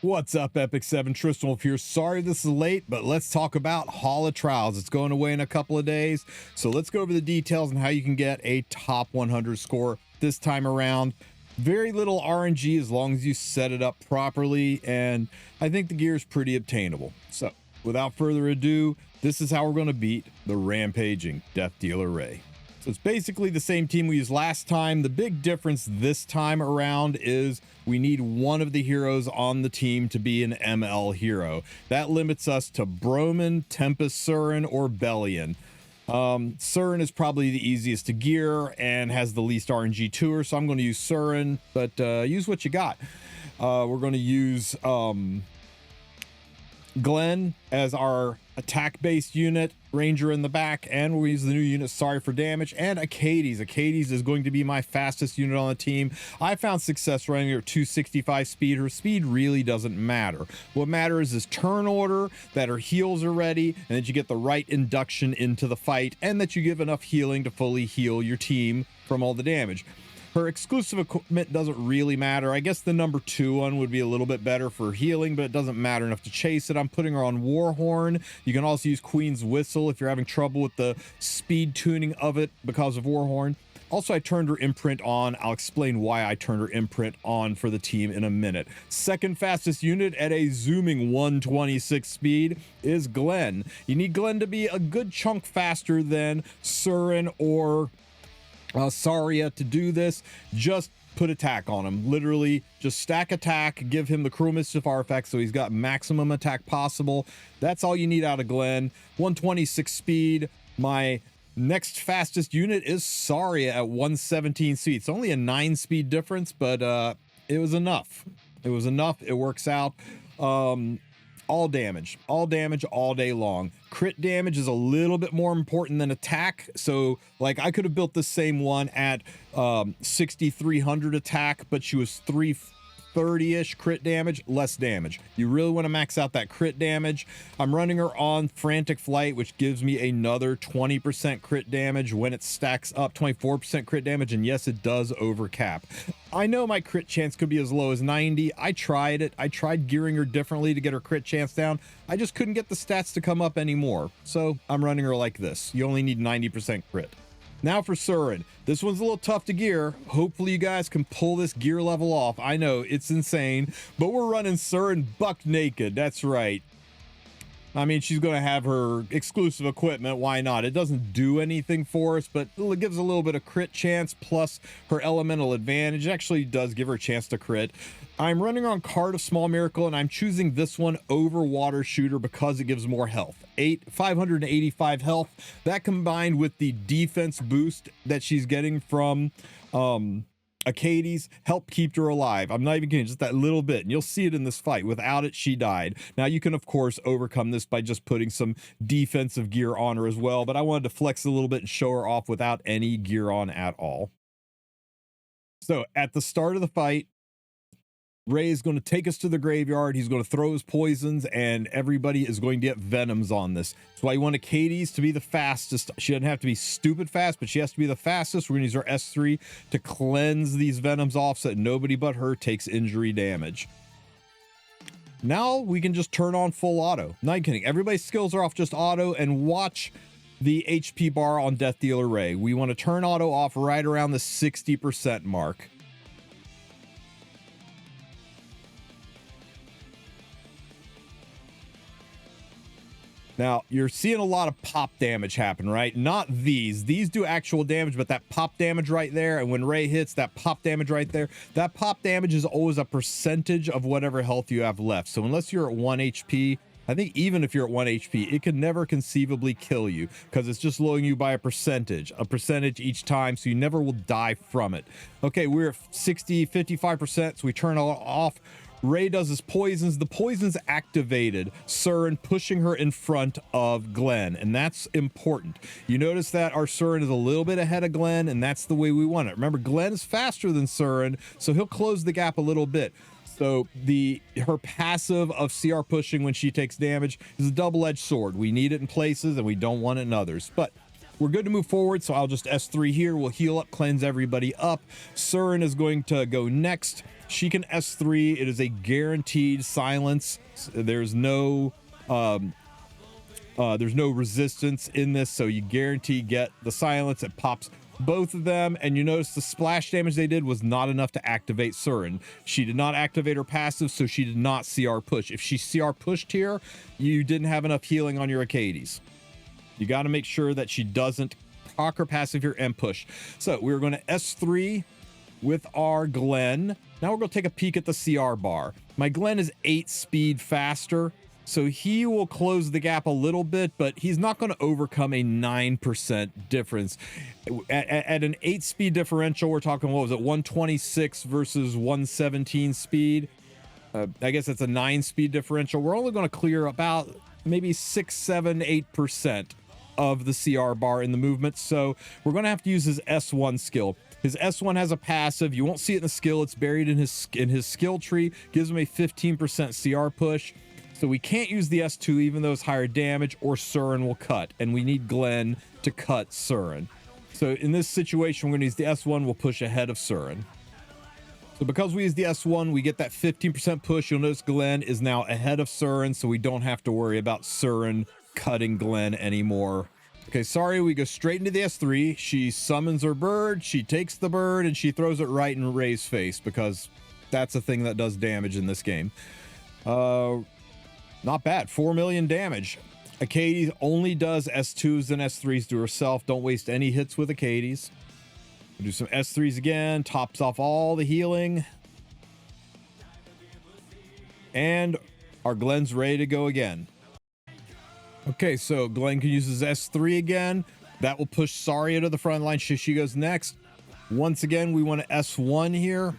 What's up, Epic 7? Tristenwulf here. Sorry this is late, but let's talk about Hall of Trials. It's going away in a couple of days, so let's go over the details on how you can get a top 100 score this time around. Very little RNG as long as you set it up properly, and I think the gear is pretty obtainable. So, without further ado, this is how we're going to beat the Rampaging Death Dealer Ray. So it's basically the same team we used last time. The big difference this time around is we need one of the heroes on the team to be an ML hero. That limits us to Broman, Tempest Surin, or Bellion. Surin is probably the easiest to gear and has the least RNG to her, so I'm going to use Surin, but use what you got. We're going to use Glenn as our attack-based unit, Ranger in the back, and we'll use the new unit Saria for damage, and Acades. Acades is going to be my fastest unit on the team. I found success running her 265 speed. Her speed really doesn't matter. What matters is turn order, that her heals are ready, and that you get the right induction into the fight, and that you give enough healing to fully heal your team from all the damage. Her exclusive equipment doesn't really matter. I guess the number 2 one would be a little bit better for healing, but it doesn't matter enough to chase it. I'm putting her on Warhorn. You can also use Queen's Whistle if you're having trouble with the speed tuning of it because of Warhorn. Also, I turned her imprint on. I'll explain why I turned her imprint on for the team in a minute. Second fastest unit at a zooming 126 speed is Glenn. You need Glenn to be a good chunk faster than Surin or Saria to do this. Just put attack on him. Literally just stack attack, give him the Cruel Mischief artifact so he's got maximum attack possible. That's all you need out of Glenn. 126 speed. My next fastest unit is Saria at 117 speed. It's only a 9 speed difference, but it was enough. It was enough. It works out. All damage all day long. Crit damage is a little bit more important than attack, so like I could have built the same one at 6300 attack, but she was 330-ish crit damage, less damage. You really want to max out that crit damage. I'm running her on Frantic Flight, which gives me another 20% crit damage when it stacks up, 24% crit damage, and yes, it does overcap. I know my crit chance could be as low as 90. I tried it. I tried gearing her differently to get her crit chance down. I just couldn't get the stats to come up anymore. So I'm running her like this. You only need 90% crit. Now for Surin. This one's a little tough to gear. Hopefully you guys can pull this gear level off. I know it's insane, but we're running Surin buck naked. That's right. I mean, she's going to have her exclusive equipment. Why not? It doesn't do anything for us, but it gives a little bit of crit chance plus her elemental advantage. It actually does give her a chance to crit. I'm running on Card of Small Miracle, and I'm choosing this one over Water Shooter because it gives more health. 585 health. That combined with the defense boost that she's getting from Acades help keep her alive. I'm not even kidding, just that little bit, and you'll see it in this fight. Without it, she died. Now you can of course overcome this by just putting some defensive gear on her as well, but I wanted to flex a little bit and show her off without any gear on at all. So at the start of the fight, Ray is going to take us to the graveyard. He's going to throw his poisons, and everybody is going to get venoms on this. That's why you want Acades to be the fastest. She doesn't have to be stupid fast, but she has to be the fastest. We're going to use our S3 to cleanse these venoms off so that nobody but her takes injury damage. Now we can just turn on full auto. Not kidding. Everybody's skills are off just auto, and watch the HP bar on Death Dealer Ray. We want to turn auto off right around the 60% mark. Now, you're seeing a lot of pop damage happen, right? Not these. These do actual damage, but that pop damage right there, and when Ray hits, that pop damage right there, that pop damage is always a percentage of whatever health you have left. So unless you're at 1 HP, I think even if you're at 1 HP, it can never conceivably kill you because it's just lowering you by a percentage each time, so you never will die from it. Okay, we're at 55%, so we turn it off. Ray does his poisons. The poisons activated Surin, pushing her in front of Glenn, and that's important. You notice that our Surin is a little bit ahead of Glenn, and that's the way we want it. Remember, Glenn is faster than Surin, so he'll close the gap a little bit. So her passive of CR pushing when she takes damage is a double-edged sword. We need it in places, and we don't want it in others. But we're good to move forward. So I'll just S3 here. We'll heal up, cleanse everybody up. Surin is going to go next. She can S3. It is a guaranteed silence. There's no resistance in this, so you guarantee get the silence. It pops both of them, and you notice the splash damage they did was not enough to activate Surin. She did not activate her passive, so she did not CR push. If she CR pushed here, you didn't have enough healing on your Acades. You got to make sure that she doesn't proc her passive here and push. So we're going to S3 with our Glenn. Now we're going to take a peek at the CR bar. My Glenn is 8 speed faster, so he will close the gap a little bit, but he's not going to overcome a 9% difference. At an 8 speed differential, we're talking, what was it, 126 versus 117 speed? I guess it's a 9 speed differential. We're only going to clear about maybe 6, 7, 8% of the CR bar in the movement, so we're going to have to use his S1 skill. His S1 has a passive. You won't see it in the skill. It's buried in his skill tree. Gives him a 15% CR push. So we can't use the S2 even though it's higher damage, or Surin will cut, and we need Glenn to cut Surin. So in this situation, we're going to use the S1. We'll push ahead of Surin. So because we use the S1, we get that 15% push. You'll notice Glenn is now ahead of Surin, so we don't have to worry about Surin cutting Glenn anymore. Okay, Saria, we go straight into the S3. She summons her bird, she takes the bird, and she throws it right in Ray's face, because that's a thing that does damage in this game. Not bad, 4 million damage. Acades only does S2s and S3s to herself. Don't waste any hits with Acades. We'll do some S3s again, tops off all the healing. And our Glenn's ready to go again. Okay, so Glenn can use his S3 again. That will push Saria to the front line. She goes next. Once again, we want to S1 here.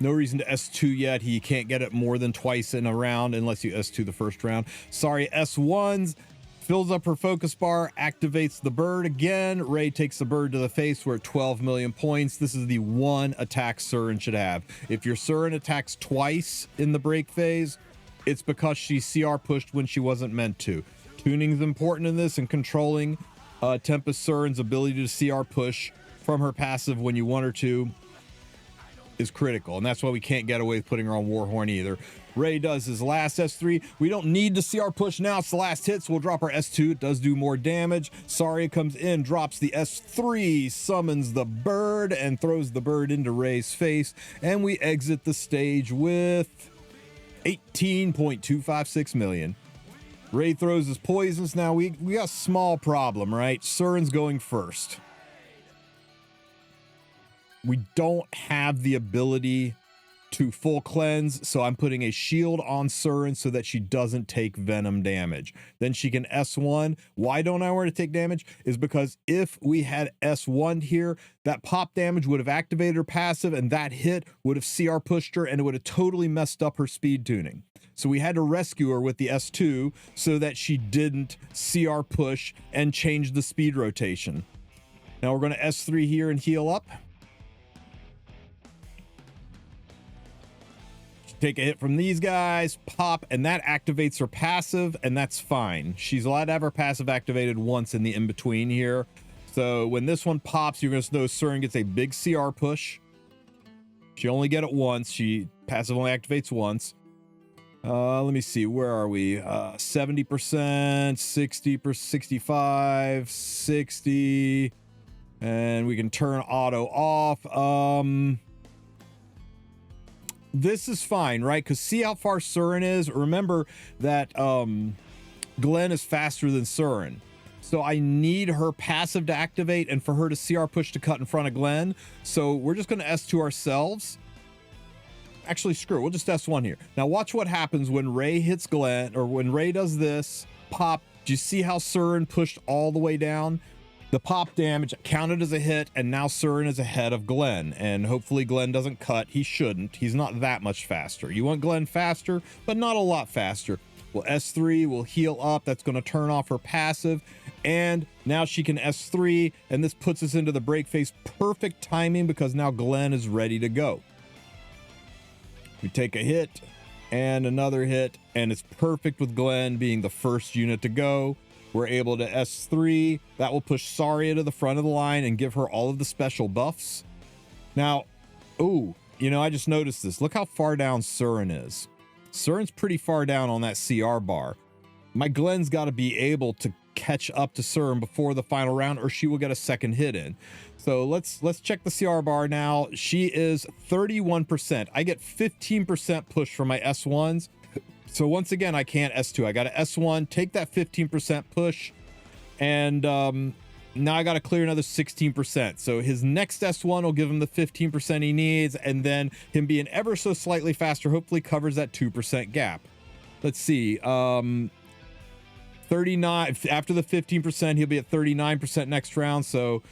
No reason to S2 yet. He can't get it more than twice in a round unless you S2 the first round. Saria S1s, fills up her focus bar, activates the bird again. Ray takes the bird to the face. We're at 12 million points. This is the one attack Surin should have. If your Surin attacks twice in the break phase, it's because she CR pushed when she wasn't meant to. Tuning is important in this, and controlling Tempest Surin's ability to CR push from her passive when you want her to is critical, and that's why we can't get away with putting her on Warhorn either. Ray does his last S3. We don't need to CR push now. It's the last hit, so we'll drop our S2. It does do more damage. Saria comes in, drops the S3, summons the bird, and throws the bird into Ray's face, and we exit the stage with 18.256 million. Ray throws his poisons. Now we got a small problem, right? Surin's going first. We don't have the ability to full cleanse, so I'm putting a shield on Surin so that she doesn't take venom damage. Then she can S1. Why don't I want her to take damage? Is because if we had S1 here, that pop damage would have activated her passive, and that hit would have CR pushed her, and it would have totally messed up her speed tuning. So we had to rescue her with the S2 so that she didn't CR push and change the speed rotation. Now we're going to S3 here and heal up. Take a hit from these guys, pop, and that activates her passive, and that's fine. She's allowed to have her passive activated once in the in-between here. So when this one pops, you're going to know Surin gets a big CR push. She only get it once. She passive only activates once. Let me see, where are we? 70%, 60%, 65, 60, and we can turn auto off. This is fine, right? Because see how far Surin is? Remember that Glenn is faster than Surin. So I need her passive to activate and for her to CR push to cut in front of Glenn. So we're just going to S2 ourselves. Actually, screw it. We'll just S1 here. Now watch what happens when Ray hits Glenn, or when Ray does this. Pop. Do you see how Surin pushed all the way down? The pop damage counted as a hit, and now Surin is ahead of Glenn. And hopefully Glenn doesn't cut. He shouldn't. He's not that much faster. You want Glenn faster, but not a lot faster. We'll S3. We'll heal up. That's going to turn off her passive. And now she can S3, and this puts us into the break phase. Perfect timing, because now Glenn is ready to go. We take a hit and another hit, and it's perfect with Glenn being the first unit to go. We're able to S3. That will push Saria to the front of the line and give her all of the special buffs. Now, oh, you know, I just noticed this. Look how far down Surin is. Surin's pretty far down on that CR bar. My Glen's got to be able to catch up to Surin before the final round, or she will get a second hit in. So let's check the CR bar now. She is 31%. I get 15% push from my S1s. So once again, I can't S2. I got to S1, take that 15% push, and now I got to clear another 16%. So his next S1 will give him the 15% he needs, and then him being ever so slightly faster hopefully covers that 2% gap. Let's see. 39 after the 15%, he'll be at 39% next round. So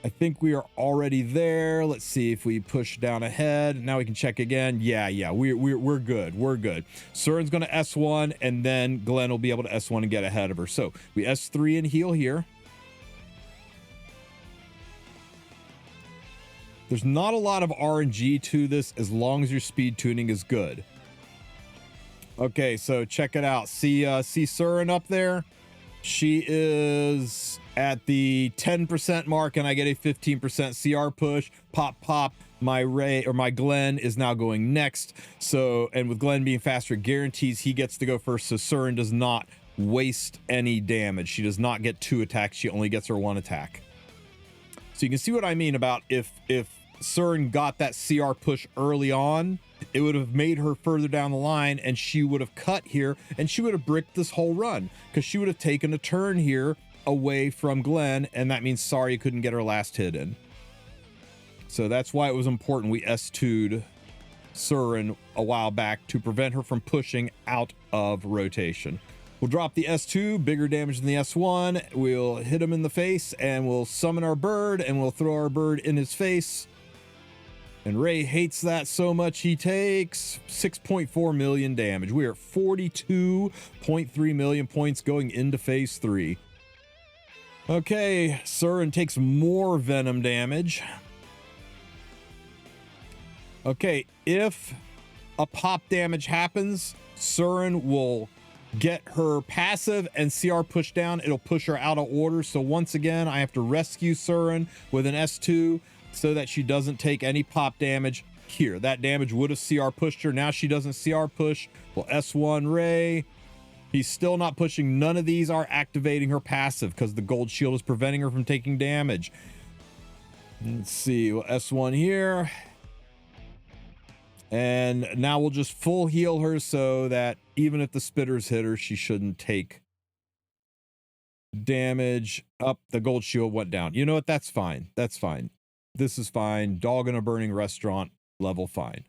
I think we are already there. Let's see if we push down ahead. Now we can check again. Yeah, we're good. We're good. Surin's going to S1, and then Glen will be able to S1 and get ahead of her. So we S3 and heal here. There's not a lot of RNG to this as long as your speed tuning is good. Okay, so check it out. See Surin up there? She is at the 10% mark, and I get a 15% CR push. Pop, pop. My Ray or my Glen is now going next. So, and with Glen being faster, it guarantees he gets to go first. So Surin does not waste any damage. She does not get 2 attacks. She only gets her 1 attack. So you can see what I mean about if Surin got that CR push early on, it would have made her further down the line, and she would have cut here, and she would have bricked this whole run because she would have taken a turn here away from Glen, and that means Saria couldn't get her last hit in. So that's why it was important we S2'd Surin a while back to prevent her from pushing out of rotation. We'll drop the S2, bigger damage than the S1. We'll hit him in the face, and we'll summon our bird, and we'll throw our bird in his face. And Ray hates that so much he takes 6.4 million damage. We are at 42.3 million points going into phase 3. Okay, Surin takes more venom damage. Okay, if a pop damage happens, Surin will get her passive and CR push down. It'll push her out of order. So once again, I have to rescue Surin with an S2 so that she doesn't take any pop damage here. That damage would have CR pushed her. Now she doesn't CR push. Well, S1 Ray. He's still not pushing. None of these are activating her passive because the gold shield is preventing her from taking damage. Let's see. Well, S1 here. And now we'll just full heal her so that even if the spitters hit her, she shouldn't take damage. Up, the gold shield went down. You know what? That's fine. That's fine. This is fine. Dog in a burning restaurant level fine.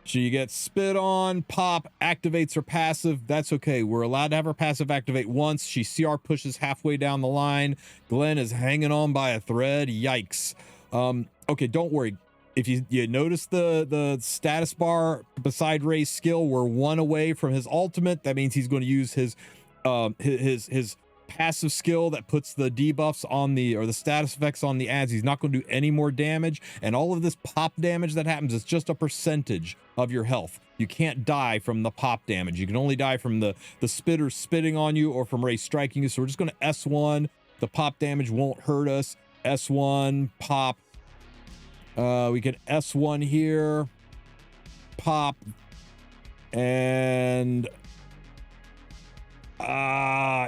She gets spit on, pop, activates her passive. That's okay. We're allowed to have her passive activate once. She CR pushes halfway down the line. Glen is hanging on by a thread. Yikes. Okay, don't worry. If you notice the status bar beside Ray's skill, we're 1 away from his ultimate. That means he's going to use his passive skill that puts the debuffs on the, or the status effects on the ads. He's not going to do any more damage, and all of this pop damage that happens is just a percentage of your health. You can't die from the pop damage. You can only die from the spitter spitting on you or from Ray striking you. So we're just going to S1. The pop damage won't hurt us. S1 pop. We can S1 here, pop, and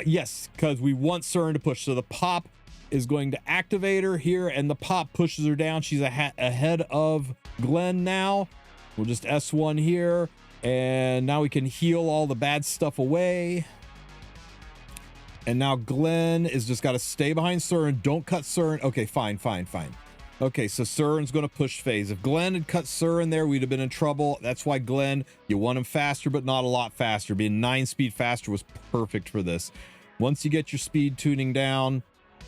yes, because we want Surin to push. So the pop is going to activate her here, and the pop pushes her down. She's ahead of Glen now. We'll just S1 here, and now we can heal all the bad stuff away. And now Glen is just got to stay behind Surin. Don't cut Surin. Okay, fine. Okay, so Surin's going to push phase. If Glen had cut Surin there, we'd have been in trouble. That's why Glen, you want him faster, but not a lot faster. Being 9 speed faster was perfect for this. Once you get your speed tuning down,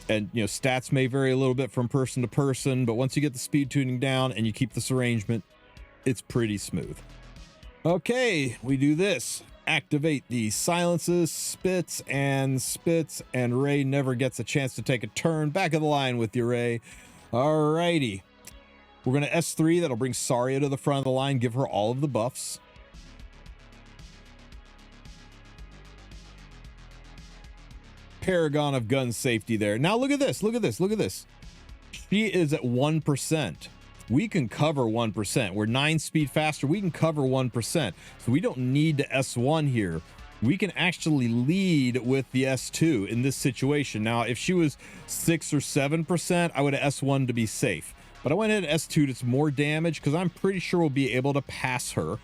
and you know, stats may vary a little bit from person to person, but once you get the speed tuning down and you keep this arrangement, it's pretty smooth. Okay, we do this. Activate the silences, spits, and Ray never gets a chance to take a turn. Back of the line with you, Ray. Alrighty, we're going to S3. That'll bring Saria to the front of the line, give her all of the buffs. Paragon of gun safety there. Now look at this, look at this, look at this. She is at 1%. We can cover 1%. We're 9 speed faster. We can cover 1%. So we don't need to S1 here. We can actually lead with the S2 in this situation. Now, if she was 6 or 7%, I would have S1 to be safe. But I went ahead and S2'd. It's more damage because I'm pretty sure we'll be able to pass her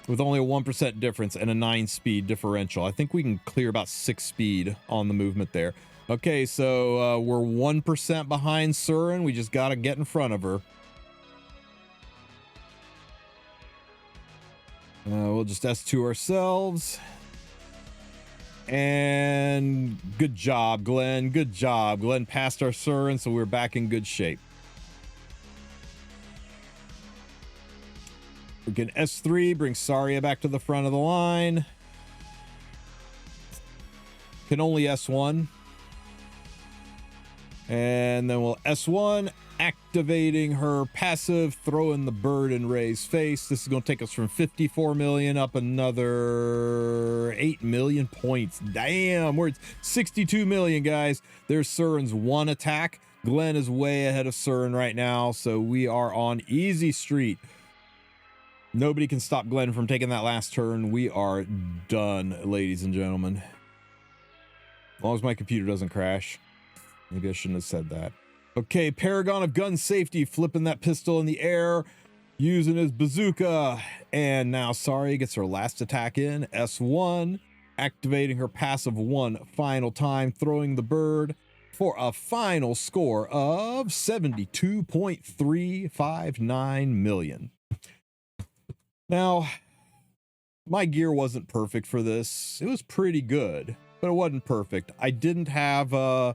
with only a 1% difference and a 9 speed differential. I think we can clear about 6 speed on the movement there. Okay, so we're 1% behind Surin. We just got to get in front of her. We'll just S2 ourselves. And good job, Glenn. Good job. Glenn passed our Surin, so we're back in good shape. We can S3, bring Saria back to the front of the line. Can only S1. And then we'll S1, activating her passive, throwing the bird in Ray's face. This is going to take us from 54 million up another 8 million points. Damn, we're at 62 million, guys. There's Surin's one attack. Glenn is way ahead of Surin right now, so we are on easy street. Nobody can stop Glenn from taking that last turn. We are done, ladies and gentlemen. As long as my computer doesn't crash. Maybe I shouldn't have said that. Okay, Paragon of gun safety, flipping that pistol in the air, using his bazooka. And now Saria gets her last attack in, S1, activating her passive one final time, throwing the bird for a final score of 72.359 million. Now, my gear wasn't perfect for this. It was pretty good, but it wasn't perfect. I don't have a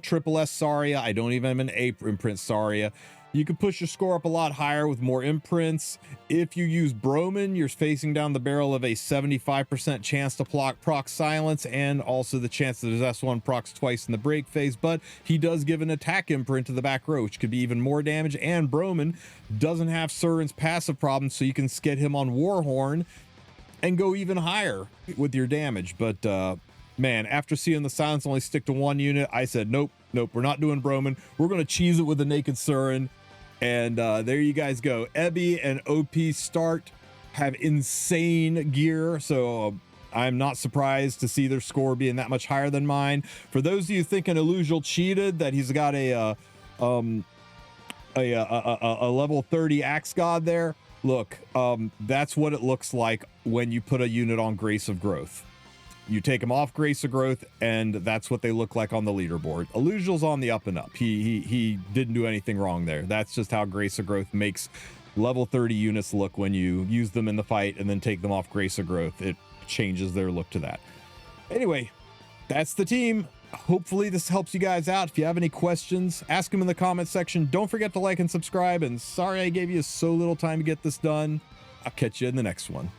triple S Saria. I don't even have an A imprint Saria. You can push your score up a lot higher with more imprints. If you use Broman, you're facing down the barrel of a 75% chance to proc silence, and also the chance that his S1 procs twice in the break phase, but he does give an attack imprint to the back row, which could be even more damage, and Broman doesn't have Surin's passive problem, so you can skid him on Warhorn and go even higher with your damage. But man, after seeing the silence only stick to one unit, I said, nope, we're not doing Broman. We're going to cheese it with the naked Surin. And there you guys go. Ebby and OP Start have insane gear, so I'm not surprised to see their score being that much higher than mine. For those of you thinking Illusial cheated, that he's got a level 30 Axe God there, look, that's what it looks like when you put a unit on Grace of Growth. You take him off Grace of Growth, and that's what they look like on the leaderboard. Illusial's on the up and up. He didn't do anything wrong there. That's just how Grace of Growth makes level 30 units look when you use them in the fight and then take them off Grace of Growth. It changes their look to that. Anyway, that's the team. Hopefully this helps you guys out. If you have any questions, ask them in the comment section. Don't forget to like and subscribe. And sorry I gave you so little time to get this done. I'll catch you in the next one.